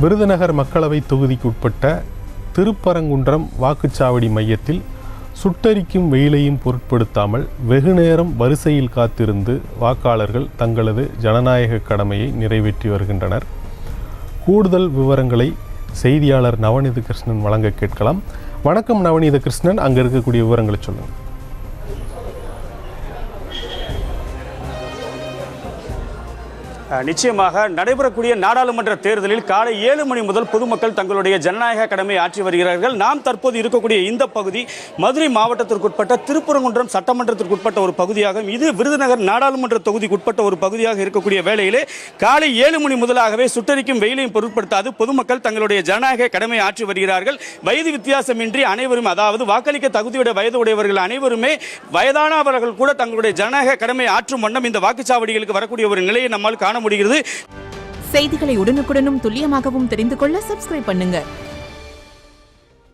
விருதுநகர் மக்களவை தொகுதிக்குட்பட்ட திருப்பரங்குன்றம் வாக்குச்சாவடி மையத்தில் சுட்டரிக்கும் வெயிலையும் பொருட்படுத்தாமல் வெகுநேரம் வரிசையில் காத்திருந்து வாக்காளர்கள் தங்களது ஜனநாயக கடமையை நிறைவேற்றி வருகின்றனர். கூடுதல் விவரங்களை செய்தியாளர் நவநீத கிருஷ்ணன் வழங்க கேட்கலாம். வணக்கம் நவநீத கிருஷ்ணன், அங்கே இருக்கக்கூடிய விவரங்களை சொல்லுங்கள். நிச்சயமாக நடைபெறக்கூடிய நாடாளுமன்ற தேர்தலில் காலை 7 மணி முதல் பொதுமக்கள் தங்களுடைய ஜனநாயக கடமையை ஆற்றி வருகிறார்கள். நாம் தற்போது இருக்கக்கூடிய இந்த பகுதி மதுரை மாவட்டத்திற்குட்பட்ட திருப்பரங்குன்றம் சட்டமன்றத்திற்குட்பட்ட ஒரு பகுதியாகும். இது விருதுநகர் நாடாளுமன்ற தொகுதிக்குட்பட்ட ஒரு பகுதியாக இருக்கக்கூடிய வேளையிலே காலை 7 மணி முதலாகவே சுட்டரிக்கும் வெயிலையும் பொருட்படுத்தாது பொதுமக்கள் தங்களுடைய ஜனநாயக கடமையை ஆற்றி வருகிறார்கள். வயது வித்தியாசமின்றி அனைவரும், அதாவது வாக்களிக்க தகுதியுடைய வயது உடையவர்கள் அனைவருமே, வயதானவர்கள் கூட தங்களுடைய ஜனநாயக கடமையை ஆற்றும் வண்ணம் இந்த வாக்குச்சாவடிகளுக்கு வரக்கூடிய ஒரு நிலையை நம்மால் காண முடிகிறது. செய்திகளை உடனுக்குடனும் துல்லியமாகவும் தெரிந்து கொள்ள சப்ஸ்கிரைப் பண்ணுங்க.